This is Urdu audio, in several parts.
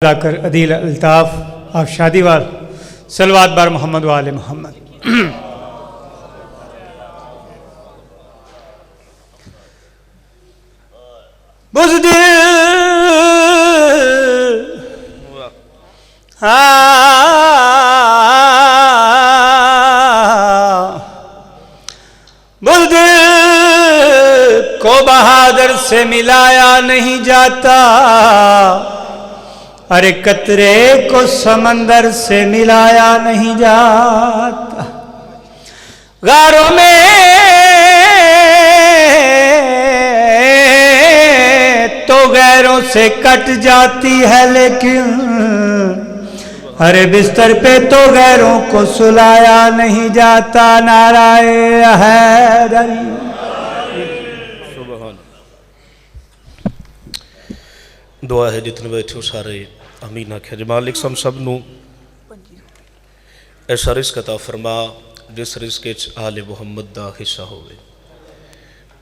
کر عدیل الطاف آپ شادی وال صلوات بار محمد و آل محمد۔ بزدل بزدل کو بہادر سے ملایا نہیں جاتا، ارے قطرے کو سمندر سے ملایا نہیں جاتا، غاروں میں تو غیروں سے کٹ جاتی ہے، لیکن ارے بستر پہ تو غیروں کو سلایا نہیں جاتا۔ نعرہ حیدری۔ دعا ہے جتنے بیٹھے ہو سارے امین آکھیں جی مالک سب نو ایسا رزق عطا فرما جس رزق وچ آل محمد دا حصہ ہوئے۔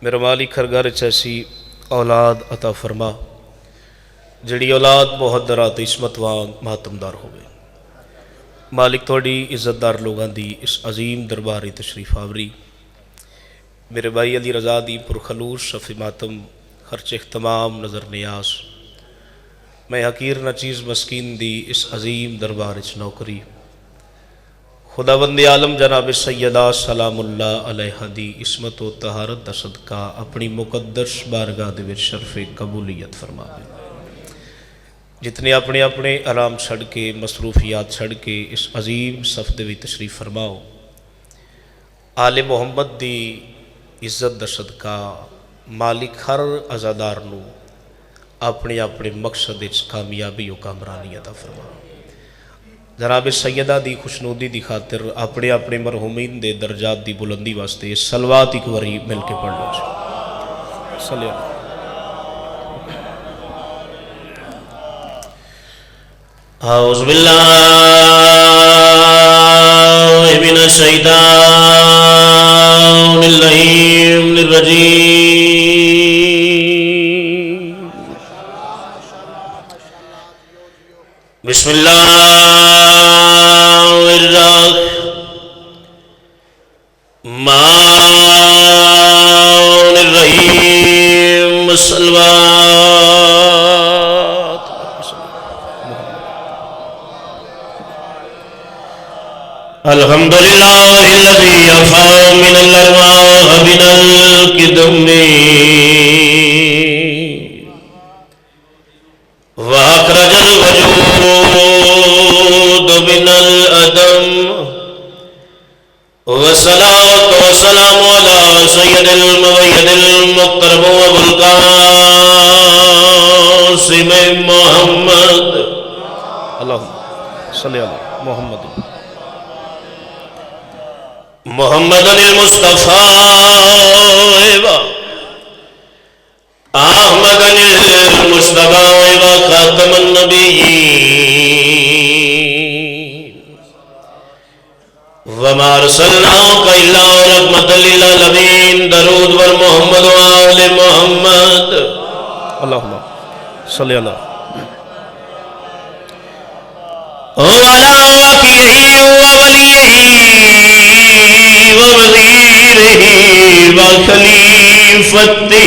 میرا مالک ہر گھر وچ ایسی اولاد عطا فرما جڑی اولاد محدرات عصمت وانگ ماتمدار ہوئے۔ مالک تھوڑی عزت دار لوگاں دی اس عظیم درباری تشریف آوری، میرے بھائی علی رضا دی پرخلوص شفی ماتم خرچ اختمام نظر نیاز، میں حقیر نہ چیز مسکین دی اس عظیم دربار اچ نوکری، خداوند عالم جناب سیدہ سلام اللہ علیہ دی عصمت و طہارت دا صدقہ اپنی مقدس بارگاہ دے وچ شرف قبولیت فرماوے۔ جتنے اپنے اپنے آرام چھڑ کے مصروفیات چھڑ کے اس عظیم صف دے وچ تشریف فرماؤ، آل محمد دی عزت دا صدقہ مالک ہر عزادار نو اپنے اپنے مقصد وچ کامیابی و کامرانی عطا فرما۔ جناب سیدہ دی خوشنودی دی خاطر اپنے اپنے مرحومین دے درجات دی بلندی واسطے صلوات ایک وری مل کے پڑھ لو۔ صلی اللہ اعوذ باللہ من الشیطان اللعین الرجیم، بسم اللہ الرحمن الرحیم، صلوات۔ الحمدللہ الذی افا من الارواح من القدم وَأَخْرَجَ الْوَجُودُ مِنَ الْأَدَمِ، وَالصَّلَاةُ وَالسَّلَامُ عَلَى سَيِّدِ الْمُوَحِّدِ الْمُقْتَرَبِ أَبُو الْقَاسِمِ محمد، اللہم صلی علی محمد محمد المصطفیٰ احمد المصطفیٰ خاتم النبیین، وما ارسلناک الا رحمۃ للعالمین، درود بر محمد و آل محمد، اللہم صلی اللہ وعلی وکیلہ وولیہ ووزیرہ وخلیفتہ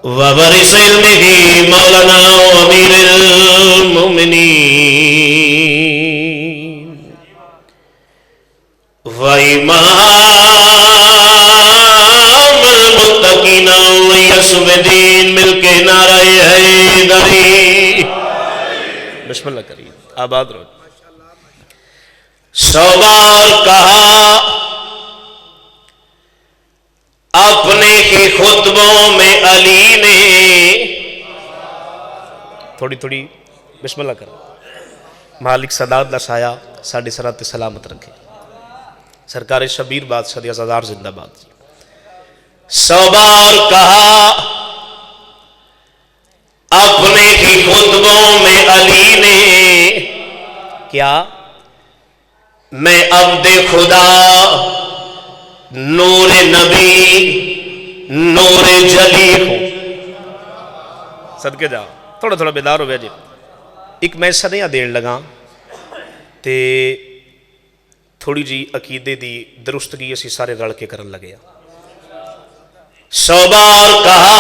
ووارث علمہ مولانا امیر المؤمنین وامام المتقین ویسم الدین، مل کے نعرہ حیدری۔ بسم اللہ کریم، آباد رہو۔ 100 بار کہا اپنے ہی خطبوں میں علی نے، تھوڑی تھوڑی بسم اللہ کرو۔ مالک سداد دا سایہ ساڑھے سرات سلامت رکھے، سرکار شبیر بادشاہ دی عزادار زندہ باد۔ 100 بار کہا اپنے ہی خطبوں میں علی نے، کیا میں عبد خدا نور نبی نور جلی ہوں، صدقے جا تھوڑا تھوڑا بیدار ہو گیا جی. ایک میں صدیاں دین لگا تے تھوڑی جی عقیدے دی درستگی اسی سارے رل کے کرن لگے. 100 بار کہا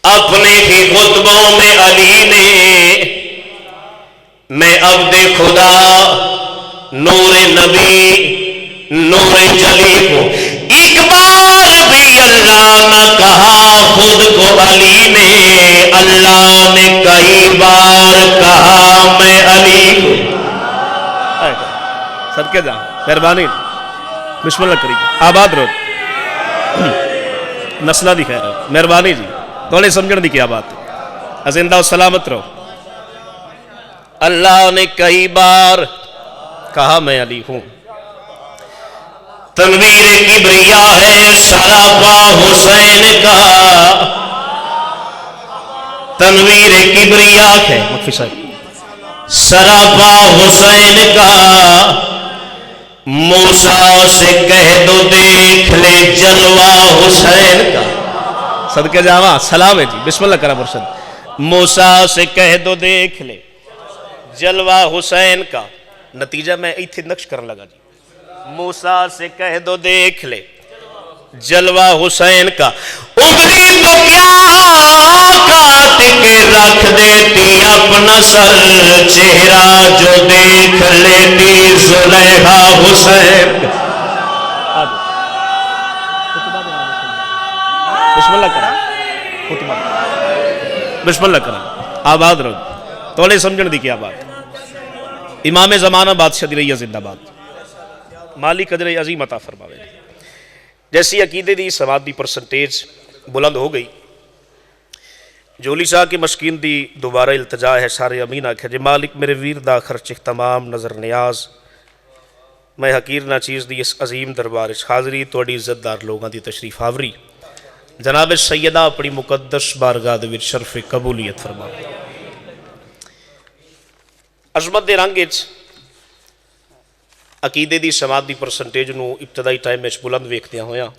اپنے ہی خطبوں میں علی نے میں عبد خدا نور نبی نور جلی کو. ایک بار بھی اللہ نہ کہا خود کو علی نے، اللہ نے کئی بار کہا میں علی کو. صدقے جا مہربانی بسم اللہ کری آباد رو نسلہ دی خیر مہربانی جی تھوڑے سمجھن دی کیا بات ہے. زندہ و سلامت رہو. اللہ نے کئی بار کہا میں علی ہوں. تنویر کبریا ہے سراپا حسین کا، تنویر کبریا ہے مکفی صاحب سراپا حسین کا. موسیٰ سے کہہ دو دیکھ لے جلوہ حسین کا. صدقے جاواں سلام ہے جی بسم اللہ کرا مرشد. موسیٰ سے کہہ دو دیکھ لے جلوہ حسین کا. نتیجہ میں ایتھے نقش کرنے لگا جی. موسیٰ سے کہہ دو دیکھ لے جلوہ حسین کا. ابری تو کیا کاٹ کے رکھ دیتی اپنا سر، چہرہ جو دیکھ لیتی زلیخا حسین کا. بسم اللہ کرا بسم اللہ کرا آباد رہو. تولے سمجھن دی کیا بات. امام زمانہ بادشاہ دی رہی زندہ باد. مالی قدر عظیم عطا فرماوے. جیسی عقیدے دی سواد دی پرسنٹیج بلند ہو گئی، جولی شاہ کی مشکین دی دوبارہ التجا ہے. سارے امین آکھے جے مالک میرے ویر دا خرچ تمام نظر نیاز، میں حقیر نہ چیز دی اس عظیم دربار حاضری توڑی عزت دار لوگاں دی تشریف آوری. جناب سیدہ اپنی مقدس بارگاہ دے وچ شرف قبولیت فرما. عظمت دے رنگ وچ عقیدے دی سماعت دی پرسنٹیج نو ابتدائی ٹائم وچ بلند ویکھدیاں ہویاں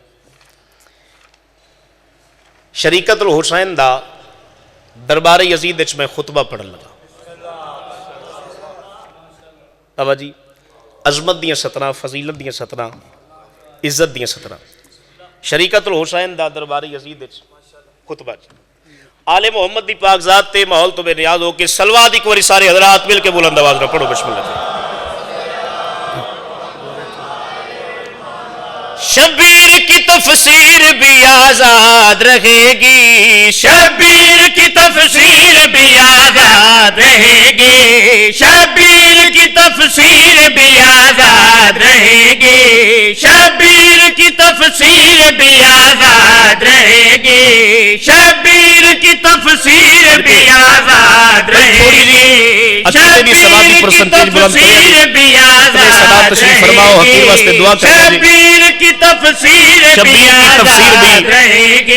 شریکت الحسین دا دربار یزید وچ میں خطبہ پڑھن لگا. ابا جی عظمت دیاں سطراں، فضیلت دیاں سطراں، عزت دیاں سطراں. شریکت الحسین دا دربار یزید وچ خطبہ جی. آل محمد دی پاک ذات تے ماحول تو بے نیاز ہو کے سلوات ایک باری سارے حضرات مل کے بلند آواز میں پڑھو بسم اللہ. شبیر کی تفسیر بھی آزاد رہے گی، شبیر کی تفسیر بھی آزاد رہے گی، شبیر کی تفسیر بھی آزاد رہے گی، شبیر کی تفسیر بھی آزاد رہے گی، شبیر کی تفسیر بھی آزاد رہے گی، شبیر کی تفسیر بھی آزاد رہے گی، شبیر کی تفسیر بھی آزاد رہے گی،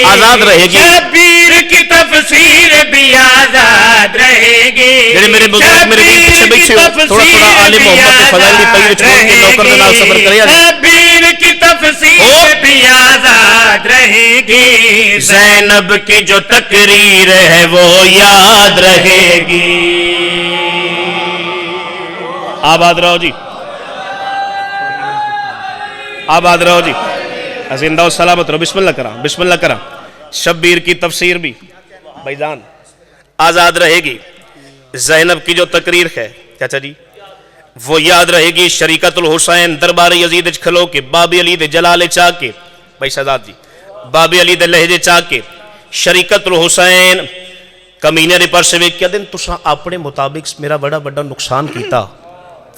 شبیر کی تفسیر بھی آزاد رہے گی، شبیر کی تفسیر بھی آزاد رہے گی، زینب کی جو تقریر ہے وہ یاد رہے گی. آباد رہو جی آباد رہو جی زندہ و سلامت رہو. بسم اللہ کرا بسم اللہ کرا. شبیر کی تفسیر بھی بھائی جان آزاد رہے گی، زینب کی جو تقریر ہے چاچا جی وہ یاد رہے گی. شریکت الحسین دربار یزید کھلو کے بابی علی دے جلال چاہ کے بھائی شہزاد جی بابی علی دے لہجے چاہ کے شریکت الحسین کمینے دے پر سے ویک کیا دن تساں اپنے مطابق میرا بڑا بڑا نقصان کیتا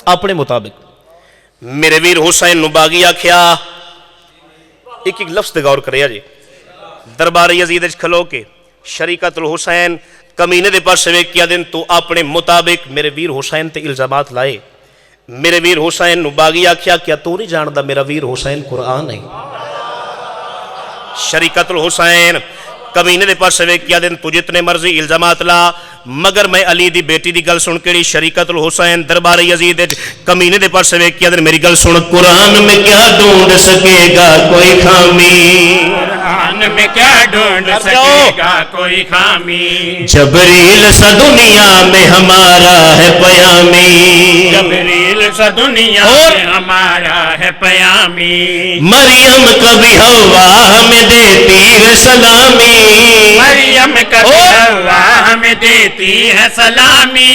اپنے مطابق. میرے ویر حسین نو باغی آکھیا. ایک ایک لفظ دے غور کریا جی. دربار یزید کھلو کے شریکت الحسین کمینے دے پر سے ویک کیا دن تو اپنے مطابق میرے ویر حسین تے الزامات لائے. میرے ویر حسین نو باغی آکھیا کیا تو نہیں جاندا میرا ویر حسین قرآن ہے. شریکت الحسین کمینے دے پر سوے کیا دن تو جتنے مرضی الزامات لا مگر میں علی دی بیٹی دی گل سن کے شریکت الحسین دربار یزید کمینے دے پر سوے کیا دن میری گل سن. قرآن میں کیا ڈھونڈ سکے گا کوئی خامی، قرآن میں کیا ڈھونڈ سکے گا کوئی خامی جبریل سا دنیا میں ہمارا ہے پیامی جبریل سا دنیا میں ہمارا ہے پیامی مریم کبھی ہوا ہمیں دیتی ہے سلامی مریم کبھی ہوا ہمیں دیتی ہے سلامی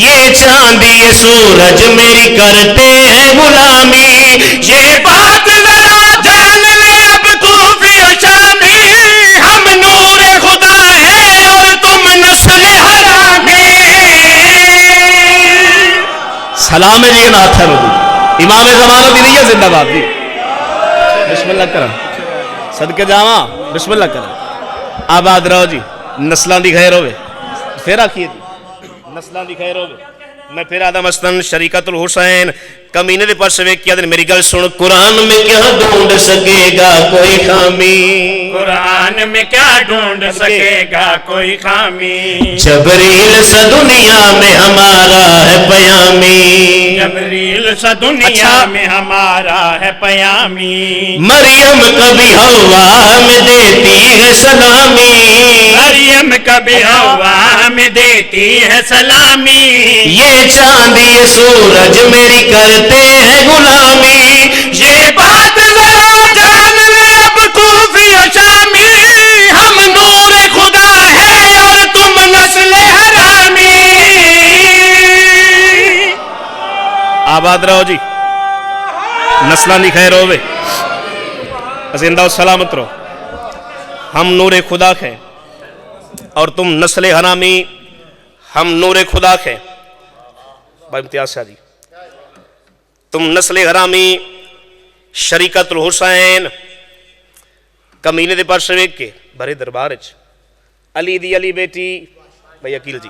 یہ چاند یہ سورج میری کرتے ہیں غلامی یہ بات ذرا جان لے اب تو بھی شامی ہم نور خدا ہے اور تم نسل حرامی سلام ہے جی ناتھ ہے امام زمانہ دی نہیں ہے زندہ باد دی بسم اللہ کرم صدقے جاواں بسم اللہ کرم آباد رہو جی نسلان دی خیر ہوئے پھر آکھیے جی نسلان دی خیر ہوئے میں پھر آدم استن شریکت الحسین کمینے دے پاس ویک کیا دن میری گل سن قرآن میں کیا ڈھونڈ سکے گا کوئی خامی قرآن میں کیا ڈھونڈ سکے گا کوئی خامی جبریل سا دنیا میں ہمارا ہے پیامی جبریل سا دنیا میں ہمارا ہے پیامی مریم کبھی ہوا ہمیں دیتی ہے سلامی مریم کبھی ہوا ہمیں دیتی ہے سلامی یہ چاند یہ سورج میری کرتے ہیں غلامی یہ بات ذرا جان لے اب تو بھی شامی ہم نور خدا ہے اور تم نسل حرامی آباد رہو جی نسلان دی خیر ہوئے زندہ و سلامت رہو ہم نور خدا کے اور تم نسل حرامی ہم نور خدا کے بھائی امتیاز شاہ جی تم نسل حرامی شریکت الحسین کمینے دے پر شریک کے بھرے دربار علی دی علی بیٹی بھائی عقیل جی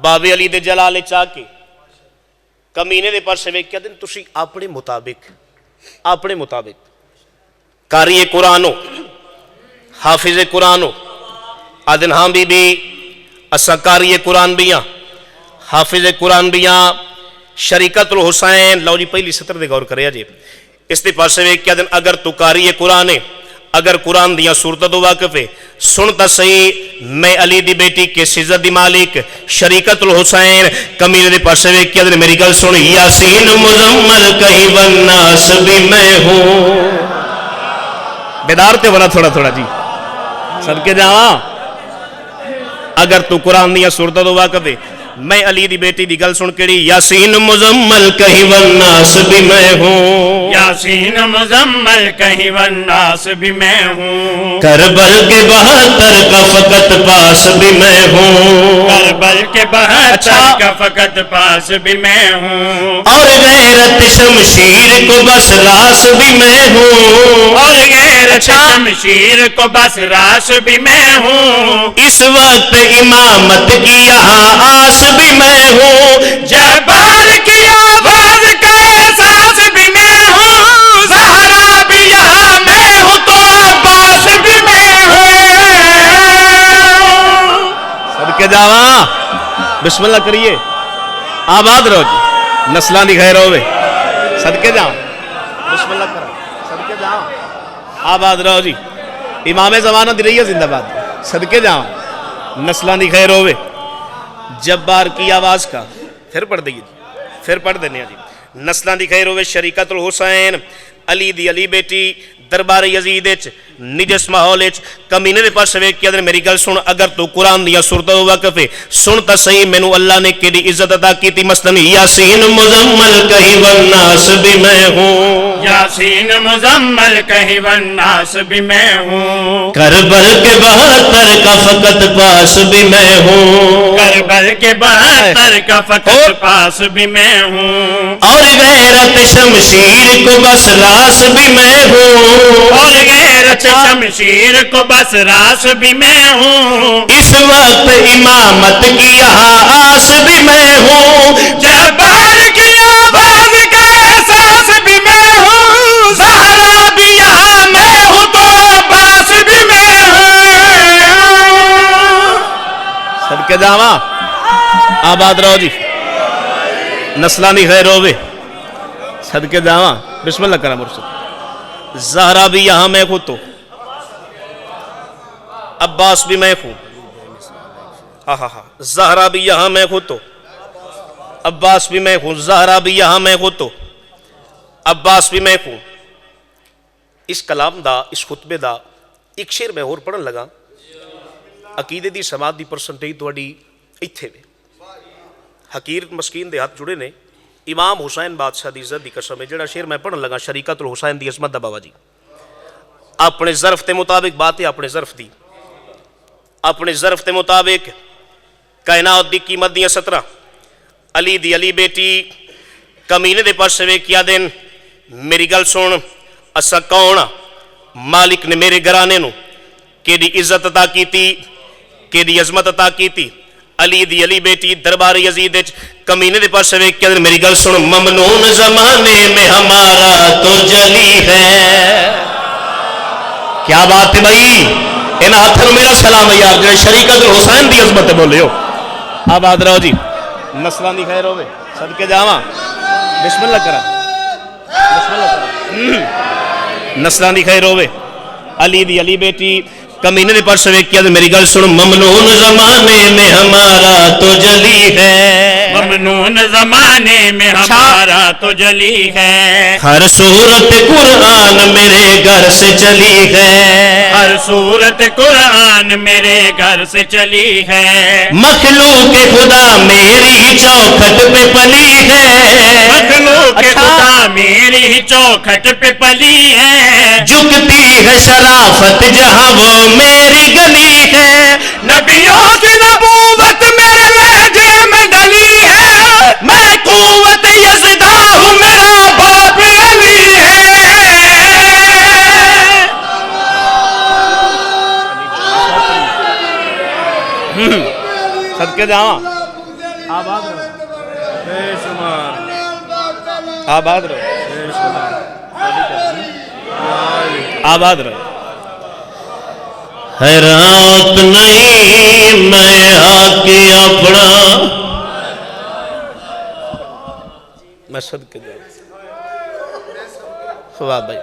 بابے علی دے جلال چاہ کے کمینے دے پر شریک کیا دن تسی اپنے مطابق قاری قرآنو حافظ قرآنو آدن ہاں بی اسا قاری قرآن بیاں حافظ قرآن بیاں شریکت الحسین لو جی پہلی سطر دے غور کریا جی اس دے پاسے وے کیا دن اگر تو قاری قرآن ہے اگر قرآن دیا صورت دو واقف ہے سنتا صحیح میں علی دی بیٹی کے سزت دی مالک شریکت الحسین کمینے دے پاسے وے کیا دن میری گل سن یاسین مزمل کہیں والناس بھی میں ہوں بیدار تے بنا تھوڑا تھوڑا جی صدقے جاواں اگر تو قرآن دیا صورت دو واقف ہے میں علی دی بیٹی دی گل سن کڑی یاسین مزمل کہیں والناس بھی میں ہوں یاسین مزمل کہیں والناس بھی میں ہوں کربل کے 72 کا فقط پاس بھی میں ہوں کربل کے 72 کا فقط پاس بھی میں ہوں اور غیرت شمشیر کو بس راس بھی میں ہوں اور غیرت شمشیر کو بس راس بھی میں ہوں اس وقت امامت کی یہاں آس بھی میں ہوں جبار کی آواز کا احساس بھی میں ہوں زہرا بھی یہاں میں ہوں تو عباس بھی میں ہوں صدقے جاواں بسم اللہ کریے آباد رہو جی نسلان دی خیر ہوئے صدقے جاواں بسم اللہ کرو صدقے جاواں آباد رہو جی امام زمانہ دی رہی ہے زندہ باد صدقے جاواں نسلان دی خیر ہوئے جبار کی آواز کا پھر پڑھ دئیے جی پھر پڑھ دینے جی نسلان دی خیر ہوئے شریکت الحسین علی دی علی بیٹی دربار یزید نجس ماحول کمینے دے پاس ویک کیا دن میری گل سن اگر تو قرآن دیا صورت واقف ہے سنتا صحیح مینو اللہ نے کیڑی عزت عطا کی تھی مثلا یاسین مزمل کہیں والناس بھی میں ہوں یاسین مزمل کہیں والناس بھی میں ہوں کربل کے 72 کا فقط پاس بھی میں ہوں کربل کے 72 کا فقط پاس بھی میں ہوں اور غیرت شمشیر کو بس راس بھی میں ہوں اور غیرت شمشیر کو بس راس بھی میں ہوں اس وقت امامت کی یہاں آس بھی میں ہوں جبار کی آواز کا احساس بھی میں ہوں زہرا بھی یہاں میں ہوں تو عباس بھی میں ہوں صدقے جاواں آباد رہو جی نسلانی خیر ہوئے صدقے جاواں بسم اللہ کرم مرسل زہرا بھی یہاں میں خود تو عباس بھی میں ہوں، ہاں زہرا بھی یہاں میں ہوں تو عباس بھی میں ہوں، زہرا بھی یہاں میں ہوں تو عباس بھی میں ہوں۔ اس کلام دا، اس خطبے دا ایک شعر میں اور پڑھن لگا، عقیدے دی سماعت دی پرسنٹیج تہاڈی ایتھے وے۔ حقیر مسکین دے ہاتھ جڑے نے، امام حسین بادشاہ دی عزت دی قسم ہے، جڑا شعر میں پڑھن لگا شریکت الحسین دی عظمت دا بابا جی، اپنے ظرف تے مطابق بات ہے، اپنے ظرف دی، اپنے ظرف تے مطابق کائنات دی قیمت دیاں 17 علی دی علی بیٹی کمینے دے پاسے ویکھیا دن میری گل سن، اسا کون مالک نے میرے گھرانے نو کیڑی عزت عطا کیتی، کیڑی عظمت عطا کیتی، علی دی علی بیٹی دربار یزید وچ کمینے دے پاسے ویکھیا دن میری گل سن، ممنون زمانے میں ہمارا تو جلی ہے۔ کیا بات ہے بھائی، ان ہاتھوں میرا سلام ہے یار، جو شریکت الحسین دی عظمت بولے ہو، آباد رہو جی، نسلان دی خیر ہوئے، صدقے جاواں، بسم اللہ کرا، بسم اللہ کرا، نسلان دی خیر ہوئے، علی دی علی بیٹی کمینے دے پاسے ویکھیا تے میری گل سن، ممنون زمانے میں ہمارا تو جلی ہے، ممنون زمانے میں ہمارا تو جلی ہے، ہر صورت قرآن میرے گھر سے چلی ہے، ہر صورت قرآن میرے گھر سے چلی ہے، مخلوق خدا میری چوکھٹ پہ پلی ہے، مخلوق خدا میری چوکھٹ پہ پلی ہے، جھکتی ہے شرافت جہاں وہ میری گلی ہے، نبیوں کی نبوت میرے لہجے میں ڈلی ہے، میں قوت یزدہ ہوں میرا باپ علی ہے۔ صدقے جاواں، آباد رہو، بے شمار آباد رہو، آباد رہو۔ حیرات نہیں میں آ کے اپنا، میں صدقے جاواں، واہ بھائی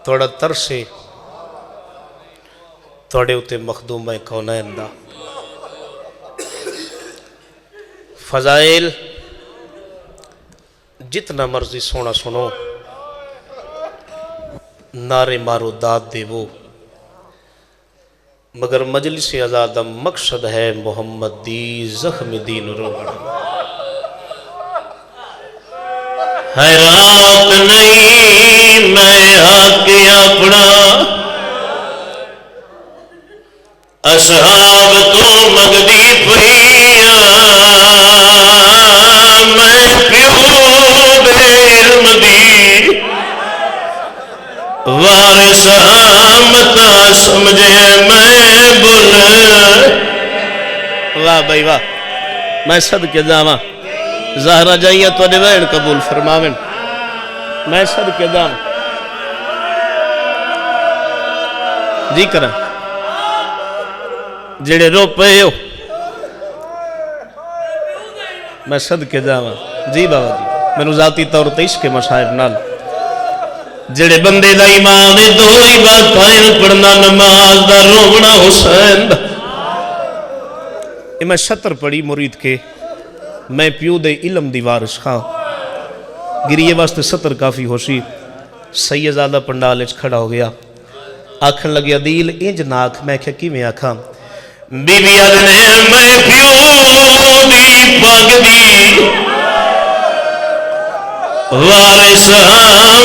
تھوڑا ترسے تھوڑے اتے مخدوم ہے کونین دا فضائل جتنا مرضی سونا سنو، نعرے مارو داد دے وہ، مگر مجلس آزادہ مقصد ہے محمد دی زخم دین روڑا۔ حیرات نہیں میں آ کے اپنا، اصحاب تو مگدی پہیاں، میں پیو بے علم دی وارث متا سمجھے میں بل، واہ بھائی واہ، میں صدقے جاواں، زہرا جائیے تو وین قبول فرماویں، میں صدقے جاواں جی کرا جڑے رو پے ہو، میں صدقے جاواں جی بابا جی، میں ذاتی طور تے عشق مصائب نال جڑے بندے دا ایمان دو ہی باتیں پڑھنا، نماز دا رونا حسین دا، میں 70 پڑھی مرید کے، میں پیو دے علم دی وارث خاں، گریے واسطے 70 کافی ہو سی، سیدزادہ پنڈال اچ کھڑا ہو گیا، آکھن لگیا دیل انج ناک، میں کیا کی میں آکھاں، بی بی آدھنے میں پیو دی پاگ دی وارث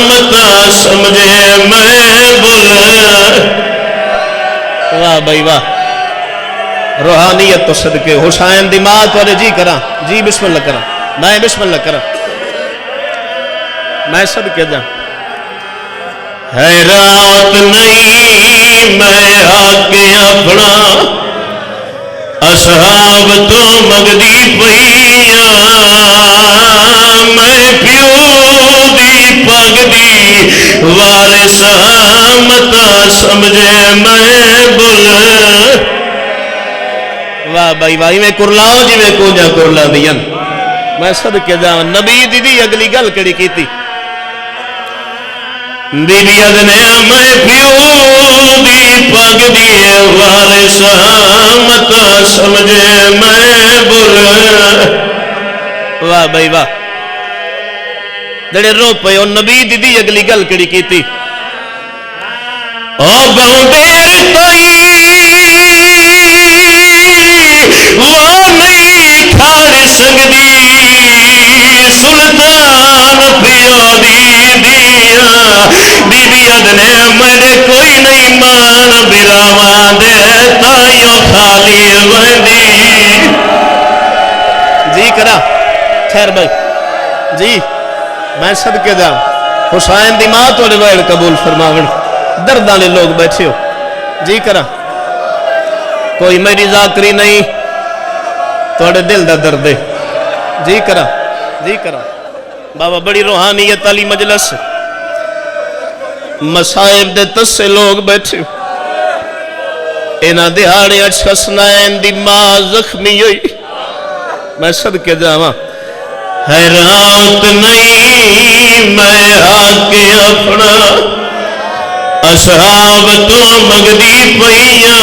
متا سمجھے میں بل، واہ بھائی واہ، روحانیت تو صدقے حسین دی ماں تو جی کراں، جی بسم اللہ کراں، میں بسم اللہ کراں، میں صدقے جاں، حیرات نہیں میں آ کے اپنا، اصحاب تو مگدی پہیاں، میں پیو دی پگ دی وارث متا سمجھے میں بل، واہ بھائی بھائی میں کرلاؤ جی میں کو جا کرلا دیاں، میں صدقے جاواں، نبی دی اگلی گل کڑی کیتی، بیبی ادنے میں پیو دی پگ دی وارث مت سمجھے میں بول واہ بھائی واہ جڑے رو پے او نبی دی اگلی گل کیڑی کیتی او بہو دیر تئی وہ نہیں کھاڑ سکدی سلطان پیو دی دیا بی بی ادنے میرے کوئی نہیں مان براواں دے تائیوں خالی وندی جی کرا خیر بھائی جی میں صدقے دا حسین دی ماں تو روایت قبول فرماون درد والے لوگ بیٹھے ہو جی کرا کوئی میری ذاکری نہیں تھوڑے دل دا درد ہے جی کرا بابا بڑی روحانیت والی مجلس مصائب دے تسے لوگ بیٹھے ہو انہاں دہاڑے حسنین دی ماں زخمی ہوئی میں صدقے جاواں حیرات نہیں میں آکے اپنا اصحاب تو مگدی پئیاں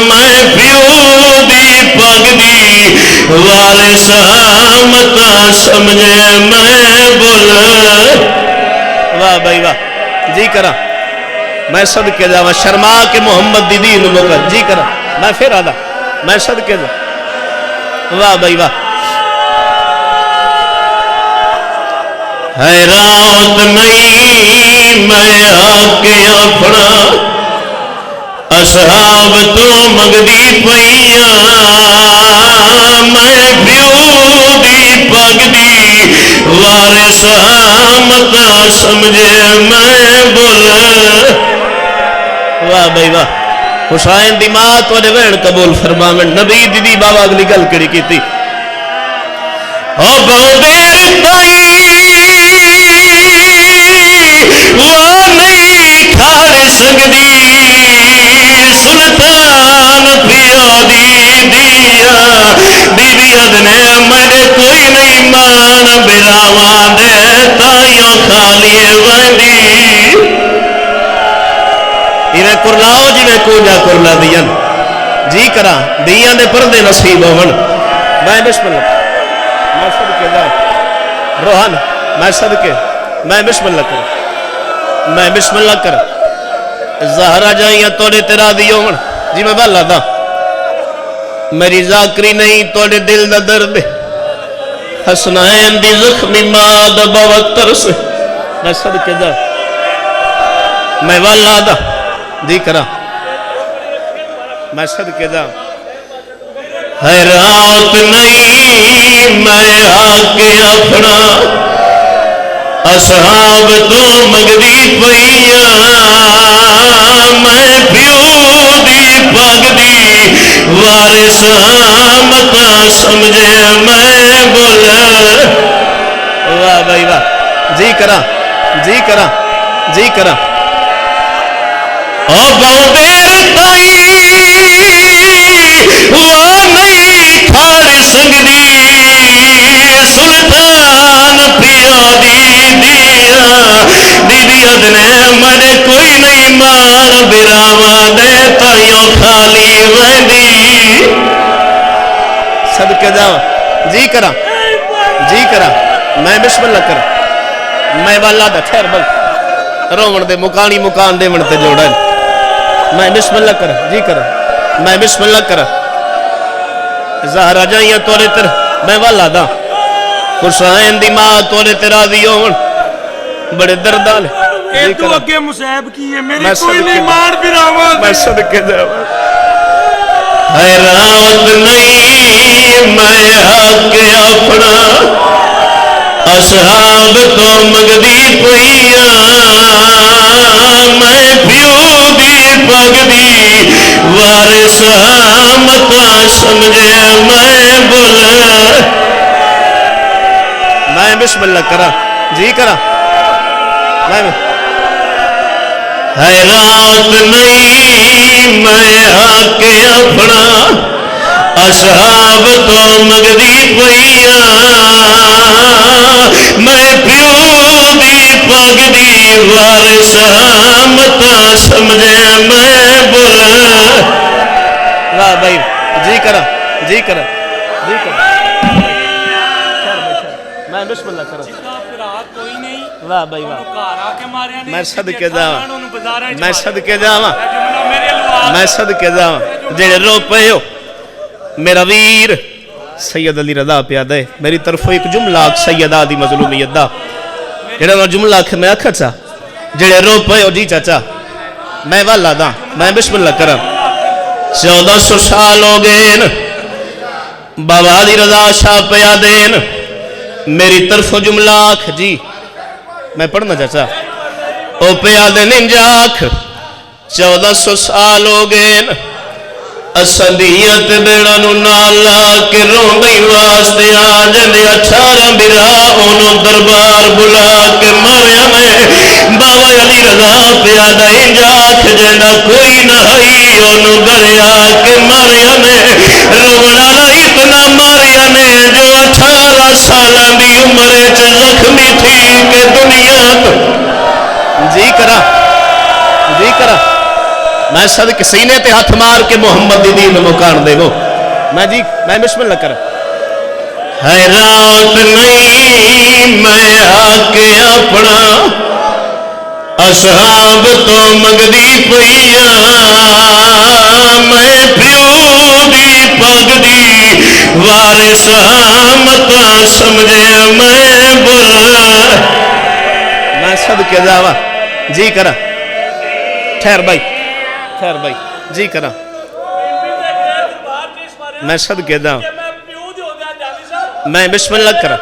میں پیو دی پگ دی وارث متا سمجھے میں بول واہ بھائی واہ جی کرا میں صدقے جاواں شرما کے محمد دی دین مکر جی کرا میں پھر آدھا میں صدقے جاواں واہ بھائی واہ حیرات نہیں میں آکے اپنا اصحاب تو مگدی پئیاں میں پیو دی پگ دی وارث متا سمجھے میں بول واہ بھائی واہ حسین دی ماں توڑے وین قبول فرماون نبی دی بابا اگلی گل کڑی کیتی او بہو دیر تائی وہ نہیں کھاڑ سکدی سلطان پیو دی دیا بی بی ادنے میرے کوئی نہیں مان براواں دے تائیوں خالی وندی ایویں کرلاؤ جویں کوجا کرلا دیاں جی کرا دیاں دے پردے نصیب ہون میں بسم اللہ میں صدقے جا روحان میں صدقے میں بسم اللہ کر میں بسم اللہ کر زہرہ جائیاں توڑے تیرا دیو من جی میں بالا دا میری ذاکری نہیں توڑے دل دا درد حسنین دی زخمی ماں دا بوتر سے میں صدقے جا میں بالا دا جی کرا میں صدقے جا حیرات نہیں میں آکے اپنا اصحاب تو مگدی پئیاں میں پیو دی پگ دی وارث متا سمجھے میں بول واہ بھائی واہ جی کرا جی کرا جی کرا او بہو دیر تائی وہ نہیں کھاڑ سکدی سلطان پیو دی دیا بی بی ادنے میرے کوئی نہیں مان براواں دے تائیوں خالی وندی صدقے جاواں جی کرا میں بسم اللہ کر میں والا دا خیر بل رومن دے مکانی مکان دے من تے جوڑا میں بسم اللہ کر جی کرا میں بسم اللہ کر زہرہ جائیاں توڑے تر میں والا دا حسین دی ماں توڑے تیرا دیو بڑے دردال اے تو اگے مصیب کی ہے میری کوئی نہیں مان براواں میں صدقے جاواں حیرات نہیں میں آکے اپنا اصحاب تو مگدی پئیاں میں پیو دی پگ دی وارث متا سمجھے میں بول میں بسم اللہ کرا جی کرا میں حیرات نہیں میں آکے اپنا اصحاب تو مگدی پئیاں میں پیو دی پگ دی وارث مت سمجھے میں بولا. واہ بھائی جی کرا جی کرا جی کرا میں بسم اللہ کرا. واہ بھائی واہ میں صدقے جاواں میں صدقے جاواں میں صدقے جاواں جڑے رو پئے ہو میرا ویر سید علی رضا پیا دے میری طرف ایک جملہ سیدہ دی مظلومیت دا جڑا جملہ میں آکھا چا جڑے رو پئے ہو جی چاچا میں والا دا میں بسم اللہ کرا. 1400 سال ہو گئے بابا علی رضا شاہ پیا دین میری طرف جملہ آکھ جی میں پڑھنا چاچا او پیا دین انجاکھ 1400 سال ہو گئے اسدیت بیڑا نو نالا کے رون گئی واسطے آجن اچھارا برا انہوں دربار بلا کے ماریا میں بابا علی رضا پیادہ انجاکھ جینا کوئی نہ ہی انہوں گریا کے ماریا میں رونا اتنا ماریا نے جو 18 سالہ دی عمر زخمی تھی کہ دنیا جی کرا جی کرا میں صدق سینے تے ہاتھ مار کے محمد دی دین مکان دے وہ میں جی میں بسم اللہ کر. حیرات نہیں میں آکے اپنا اصحاب تو مگدی پئیاں میں پیو دی پگ دی وارث مت سمجھے میں بولا. میں صدقے جاواں جی کرا ٹھہر بھائی خیر بھائی جی کرا میں صدقے دا میں بسم اللہ کرا.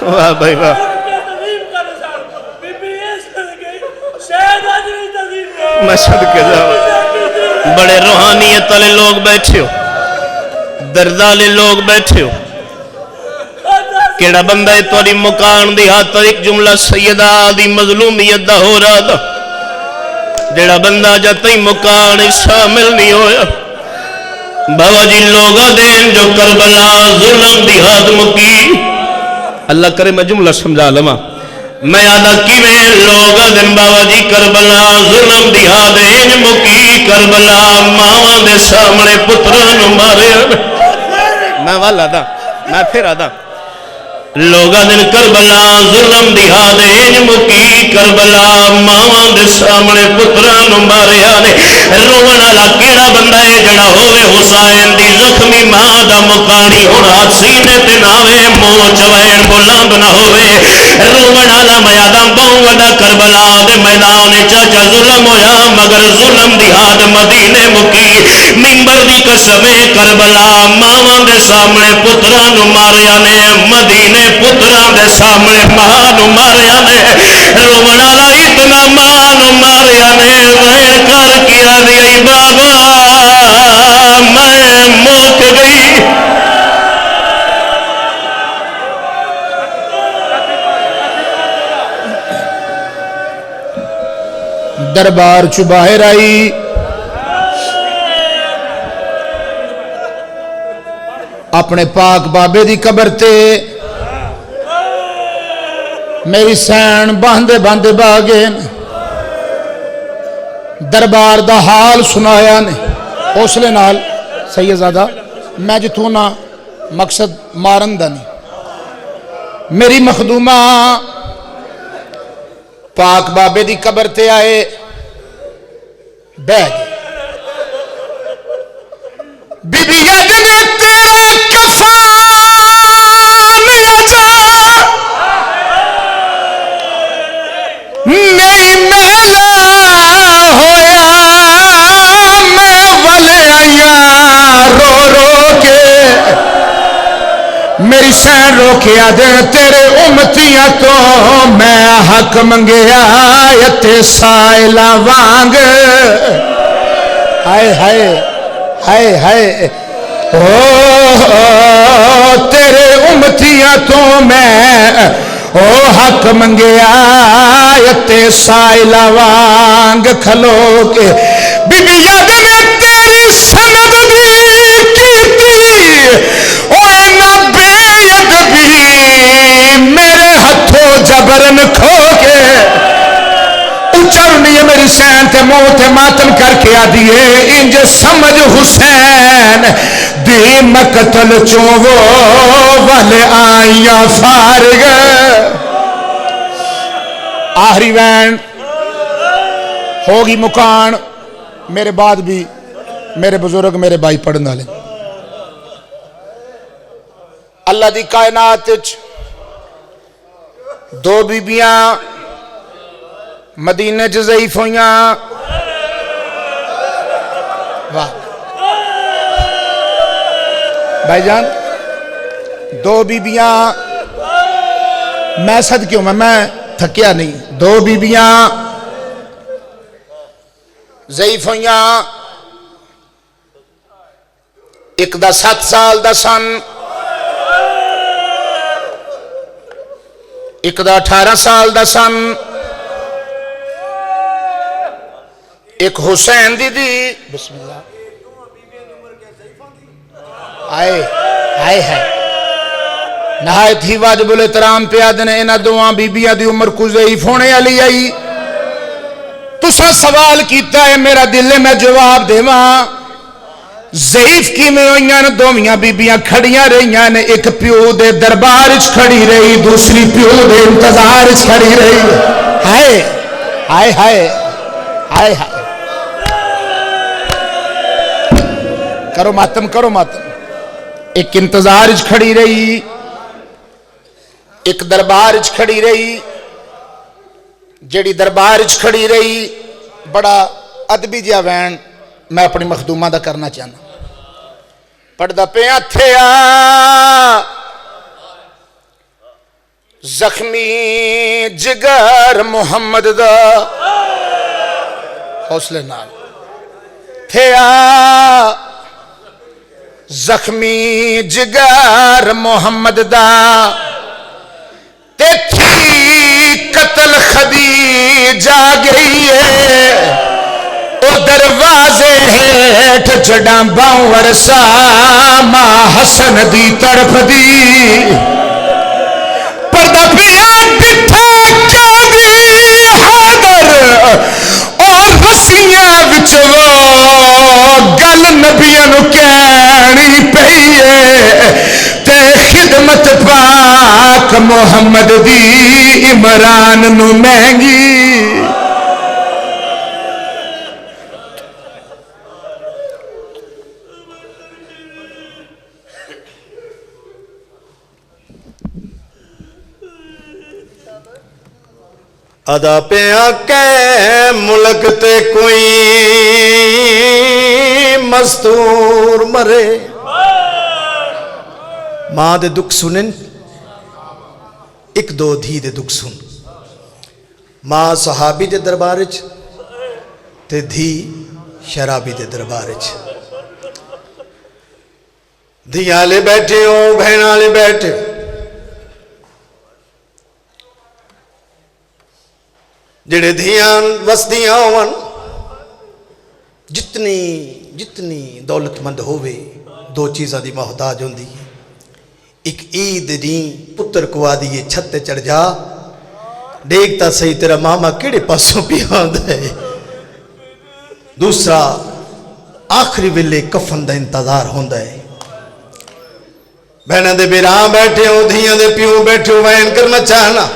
واہ بھائی واہ میں صدقے دا. بڑے روحانیت والے لوگ بیٹھے ہو درد والے لوگ بیٹھے ہو کیڑا بندہ ہے تاری مکان دی ہاتھ ایک جملہ سیدہ دی مظلومیت دا ہو رہا تھا جڑا بندہ جاتا ہی مکان شامل نہیں ہویا. بابا جی لوگا دین جو کربلا ظلم دی ہاتھ مکی اللہ کرے میں جملہ سمجھا لما میں آدھا کی میں لوگا دین بابا جی کربلا ظلم دی ہاتھ مکی کربلا ماما دے سامنے پتران مارے میں والا دا میں پھر آدھا لوگا دن کربلا ظلم دی ہاتھ مکی کربلا ماما دے سامنے پتران ماریا نے. رونا والا کیڑا بندہ ہے جڑا ہوئے حسین دی زخمی ماں دا مکانی ہن ہاتھ سینے تے نہ ہوئے منہ چوین بلند نہ ہوئے. رونا والا میادہ بہوں وڈا کربلا دے میدان چاچا ظلم ہویا مگر ظلم دی ہاتھ مدینے مکی منبر دی قسم کربلا ماما دے سامنے پتران ماریا نے مدینے پتران دے سامنے ماں ماریا نے. رونا لا اتنا ماں ماریا نے وین کر کیا دی بابا میں موت گئی. دربار چ باہر آئی اپنے پاک بابے دی قبر تے میری سین باندھے باندھے باگے دربار دا حال سنایا نے حوصلے نال سیدزادہ میں جتوں نہ مقصد مارن دا نہیں. میری مخدومہ پاک بابے دی قبر تے آئے بہ گئے. بی بی ید نے تیرا کفان اجا نہیں میلا ہویا میں والے آیا رو رو کے میری سین روکیا دے تیرے امتیاں تو میں حق منگیا یتے سائلہ وانگ ہائے ہائے ہائے ہائے تیرے امتیاں تو میں حق منگیا یتے سائلہ وانگ کھلو کے بی بی یاد میں تیری سند مرن کھو کے اچھڑنی ہے میری سین تے منہ تے ماتم کر کے آدیے انج سمجھ حسین دی مقتل چوو والے آئیاں فارغ آخری وین ہوگی مکان میرے بعد بھی میرے بزرگ میرے بھائی پڑھنا لیں اللہ دی کائنات دو بیبیاں مدینے چ ضعیف ہوئیاں واہ بھائی جان دو بیبیاں میں صد کیوں میں تھکیا نہیں دو بیبیاں ضعیف ہوئیاں ایک دا 7 سال دا سن ایک دا 18 سال دا سن ایک حسین دی دی بسم اللہ آئے آئے ہے نہایت ہی واجب الاحترام پیاد نے انہاں دوواں بیبیاں دی عمر کو ضعیف ہونے والی آئی تسا سوال کیتا ہے میرا دل میں جواب دیواں ضعیف کی میں ہوئیاں نے دومیاں بیبیاں کھڑیاں رہیاں نے ایک پیو دے دربار وچ کھڑی رہی دوسری پیو دے انتظار وچ کھڑی رہی ہائے ہائے ہائے ہائے ہائے کرو ماتم ایک انتظار وچ کھڑی رہی ایک دربار وچ کھڑی رہی جیڑی دربار وچ کھڑی رہی بڑا ادبی جہا وین میں اپنی مخدومہ دا کرنا چاہنا پڑھدا پیا تھیا زخمی جگر محمد دا حوصلے نال تھیا زخمی جگر محمد دا تے تھی قتل خدیجہ گئی ہے او دروازے ہیٹھ چڑھاں باؤں ورسا ماں حسن دی طرف دی پردہ پیا ڈٹھا چاندی حیدر اور رسیاں وچ وہ گل نبیاں نو کہنی پئی ہے تے خدمت پاک محمد دی عمران نو مہنگی ادا پیا کہ ملک تے کوئی مستور مرے ماں دے دکھ سنن ایک دو دھی دے دکھ سن ماں صحابی دے دربارچ تے دھی شرابی دے دربارچ دھیاں لے بیٹھے ہو بہناں لے بیٹھے جڑے دھیاں وسدیاں ہون جتنی دولت مند ہوئے دو چیزاں دی محتاج ہوندی ایک عید دی پتر کو آدھی چھت تے چڑھ جا دیکھتا صحیح تیرا ماما کیڑے پاسوں پہ آندا ہے دوسرا آخری ویلے کفن دا انتظار ہوندا ہے بہناں دے بیراں بیٹھے ہو دھیاں دے پیو بیٹھے ہو وین کرنا چاہنا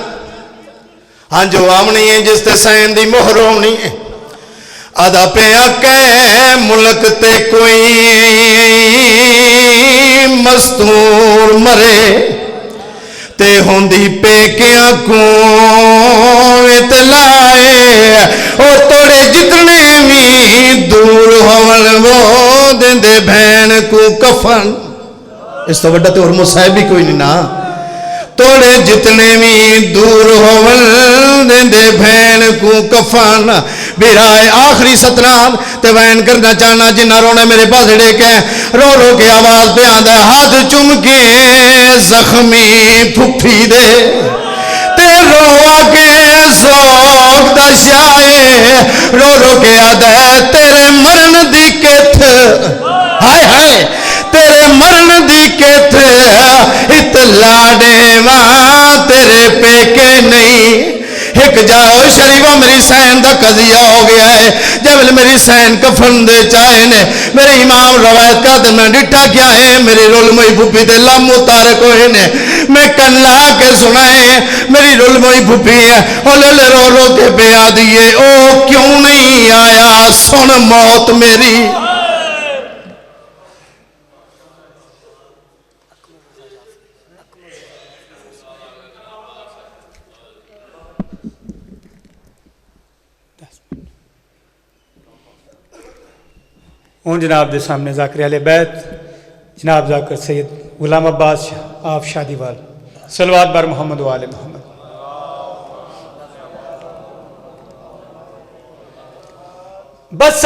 ہاں جو آمنی ہے جس تے سین دی مہر ہونی ہے ادا پیا کہ ملک تے کوئی مستور مرے تے ہوندی پیکیاں کو اطلائے او توڑے جتنے بھی دور ہون وہ دے بہن کو کفن اس تو بڑا تو اور مصائب بھی کوئی نہیں نا توڑے جتنے بھی دور ہون دے بہن کو کفن بیرائے آخری ستنام تے وین کرنا چاہنا جنہ رونے میرے پاس ڈیکے رو رو کے آواز پہ آدھے ہاتھ چم کے زخمی پھپھی دے تے رو آگے سوک دشائے رو رو کے آدھے تیرے مرن دی کت ہائے ہائے تیرے مرن دی کت اطلاع دے وات تیرے پیکے نہیں ایک جاؤ شریفہ میری سین دا قضیہ ہو گیا ہے جب میری سین کفن دے چاہے نے میرے امام روایت کا دے میں ڈٹھا کیا ہے میری رولموئی پھوپی دے لم متارک ہوئے نے میں کن لا کے سنائے میری رولموئی پھوپی ہے لے رو رو کے پیا دیے او کیوں نہیں آیا سن موت میری ہوں جناب دے سامنے ذاکر اہل بیت جناب ذاکر سید غلام عباس آپ شادی وال صلوات بر محمد و آل محمد بس